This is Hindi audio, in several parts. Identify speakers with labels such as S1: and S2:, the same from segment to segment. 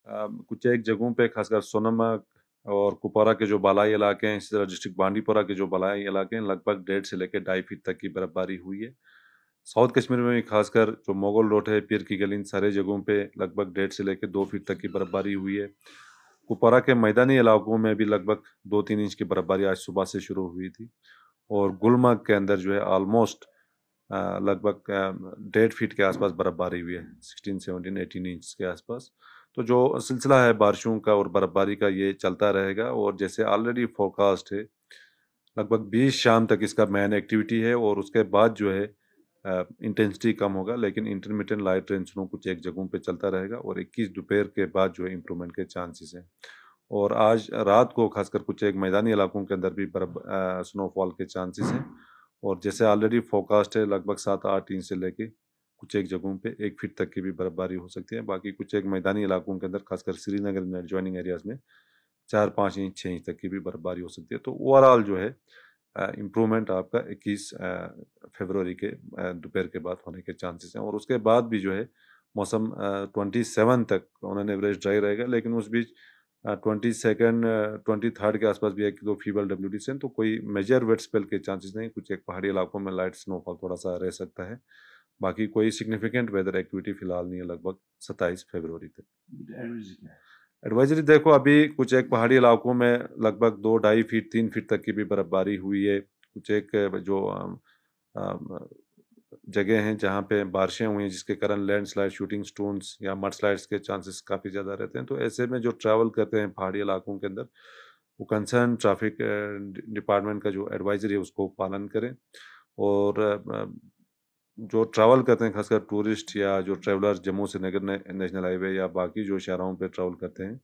S1: कुछ एक जगहों पे खासकर सोनमर्ग और कुपवारा के जो बालाई इलाके हैं, इसी तरह डिस्ट्रिक्ट बांडीपुरा के जो बालाई इलाके हैं, लगभग 1.5 से लेकर 2.5 फीट तक की बर्फबारी हुई है। साउथ कश्मीर में भी खासकर जो मोगल रोड है, पीर की गली, इन सारे जगहों पे लगभग 1.5 से लेकर 2 फीट तक की बर्फबारी हुई है। कुपवारा के मैदानी इलाकों में भी लगभग 2-3 इंच की बर्फबारी आज सुबह से शुरू हुई थी और गुलमर्ग के अंदर जो है ऑलमोस्ट लगभग 1.5 फीट के आसपास बर्फबारी हुई है, 16, 17, 18 इंच के आसपास। तो जो सिलसिला है बारिशों का और बर्फबारी का, ये चलता रहेगा और जैसे ऑलरेडी फोरकास्ट है, लगभग 20 शाम तक इसका मेन एक्टिविटी है और उसके बाद जो है इंटेंसिटी कम होगा, लेकिन इंटरमिटेंट लाइट रेन स्नो कुछ एक जगहों पे चलता रहेगा और 21 दोपहर के बाद जो है इम्प्रूवमेंट के चांसेस हैं। और आज रात को खासकर कुछ एक मैदानी इलाकों के अंदर भी स्नोफॉल के चांसेस हैं और जैसे ऑलरेडी फोरकास्ट है, लगभग 7-8 इंच से लेके कुछ एक जगहों पे 1 फीट तक की भी बर्फबारी हो सकती है। बाकी कुछ एक मैदानी इलाकों के अंदर खासकर श्रीनगर में एडजॉइनिंग एरियाज में 4-5 इंच 6 इंच तक की भी बर्फबारी हो सकती है। तो ओवरऑल जो है इम्प्रूवमेंट आपका 21 फरवरी के दोपहर के बाद होने के चांसेस हैं और उसके बाद भी जो है मौसम 27 तक ऑन एन एवरेज ड्राई रहेगा, लेकिन उस बीच 22nd 23rd के आसपास भी 1-2 फीबल डब्ल्यूडी तो कोई मेजर वेट स्पेल के चांसेस नहीं। कुछ एक पहाड़ी इलाकों में लाइट स्नोफॉल थोड़ा सा रह सकता है। बाकी कोई सिग्निफिकेंट वेदर एक्टिविटी फिलहाल नहीं है लगभग 27 फरवरी तक। एडवाइजरी देखो, अभी कुछ एक पहाड़ी इलाकों में लगभग 2-2.5 फीट 3 फीट तक की भी बर्फबारी हुई है। कुछ एक जो जगह हैं जहाँ पे बारिशें हुई हैं, जिसके कारण लैंडस्लाइड, शूटिंग स्टोन्स या मड स्लाइड्स के चांसेस काफ़ी ज़्यादा रहते हैं। तो ऐसे में जो ट्रैवल करते हैं पहाड़ी इलाकों के अंदर, वो कंसर्न ट्रैफिक डिपार्टमेंट का जो एडवाइजरी है उसको पालन करें और जो ट्रैवल करते हैं खासकर टूरिस्ट या जो travellers Jammu Srinagar national highway या बाकी जो शहरों पे ट्रैवल करते हैं,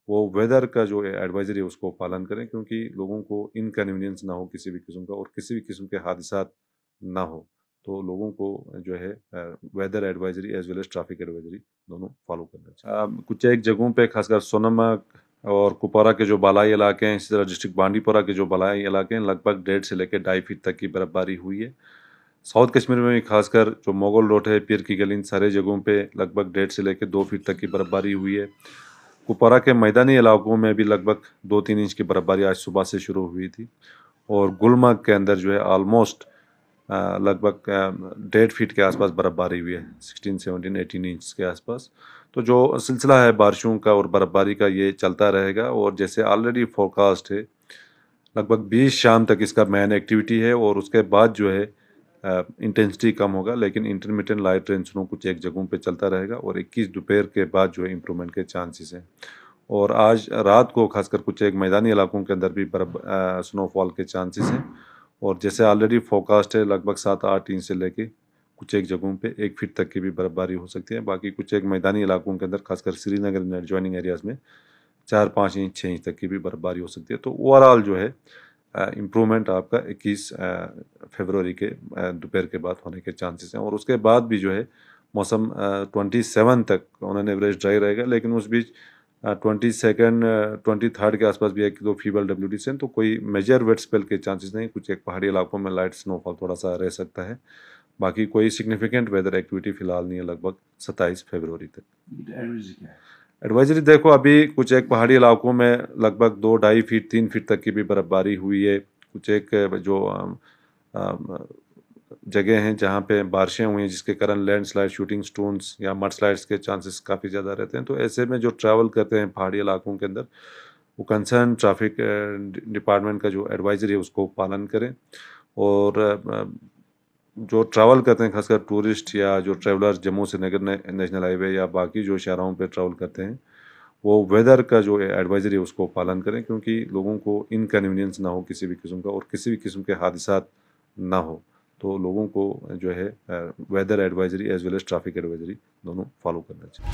S1: वो वेदर का जो एडवाइजरी है उसको पालन करें, क्योंकि लोगों को इनकन्वीनियंस ना हो किसी भी किस्म का और किसी भी किस्म के हादसात ना हो। तो लोगों को जो है weather advisory as well as traffic advisory दोनों फॉलो करना चाहिए। कुछ एक जगहों पे खासकर सोनमर्ग और कुपवारा के जो बालाई इलाके हैं, इसी तरह डिस्ट्रिक्ट बांडीपुरा के जो बालाई इलाके हैं, लगभग 1.5 से लेकर 2.5 फीट तक की बर्फबारी हुई है। साउथ कश्मीर में भी खासकर जो मोगल रोड है, पीर की गली, इन सारे जगहों पे लगभग 1.5 से लेकर 2 फीट तक की बर्फबारी हुई है। कुपवारा के मैदानी इलाकों में भी लगभग 2-3 इंच की बर्फबारी आज सुबह से शुरू हुई थी और गुलमर्ग के अंदर जो है ऑलमोस्ट लगभग 1.5 फीट के आसपास बर्फबारी हुई है, 16, 17, 18 इंच के आसपास। तो जो सिलसिला है बारिशों का और बर्फबारी का, ये चलता रहेगा और जैसे ऑलरेडी फोरकास्ट है, लगभग 20 शाम तक इसका मेन एक्टिविटी है और उसके बाद जो है इंटेंसिटी कम होगा, लेकिन इंटरमिटेंट लाइट रेन स्नो कुछ एक जगहों पे चलता रहेगा और 21 दोपहर के बाद जो है इम्प्रूवमेंट के चांसेस हैं। और आज रात को खासकर कुछ एक मैदानी इलाकों के अंदर भी स्नोफॉल के चांसेस हैं और जैसे ऑलरेडी फोरकास्ट है, लगभग 7-8 इंच से लेके कुछ एक जगहों पे 1 फीट तक की भी बर्फबारी हो सकती है। बाकी कुछ एक मैदानी इलाकों के अंदर खासकर श्रीनगर एडजॉइनिंग एरियाज में 4-5 इंच 6 इंच तक की भी बर्फबारी हो सकती है। तो ओवरऑल जो है इम्प्रूवमेंट आपका 21 फरवरी के दोपहर के बाद होने के चांसेस हैं और उसके बाद भी जो है मौसम 27 तक ऑन एन एवरेज ड्राई रहेगा, लेकिन उस बीच 22nd 23rd के आसपास भी 1-2 फीबल डब्ल्यूडी तो कोई मेजर वेट स्पेल के चांसेस नहीं। कुछ एक पहाड़ी इलाकों में लाइट स्नोफॉल थोड़ा सा रह सकता है। बाकी कोई सिग्निफिकेंट वेदर एक्टिविटी फिलहाल नहीं है लगभग 27 फरवरी तक। एडवाइजरी देखो, अभी कुछ एक पहाड़ी इलाकों में लगभग 2-2.5 फीट 3 फीट तक की भी बर्फबारी हुई है। कुछ एक जो जगह हैं जहाँ पे बारिशें हुई हैं, जिसके कारण लैंडस्लाइड, शूटिंग स्टोन्स या मड स्लाइड्स के चांसेस काफ़ी ज़्यादा रहते हैं। तो ऐसे में जो ट्रैवल करते हैं पहाड़ी इलाकों के अंदर, वो कंसर्न ट्रैफिक डिपार्टमेंट का जो एडवाइजरी है उसको पालन करें और जो ट्रैवल करते हैं खासकर टूरिस्ट या जो travellers Jammu Srinagar national highway या बाकी जो शहरों पे ट्रैवल करते हैं, वो वेदर का जो एडवाइजरी है उसको पालन करें, क्योंकि लोगों को इनकन्वीनियंस ना हो किसी भी किस्म का और किसी भी किस्म के हादसात ना हो। तो लोगों को जो है weather advisory as well as traffic advisory दोनों फॉलो करना चाहिए।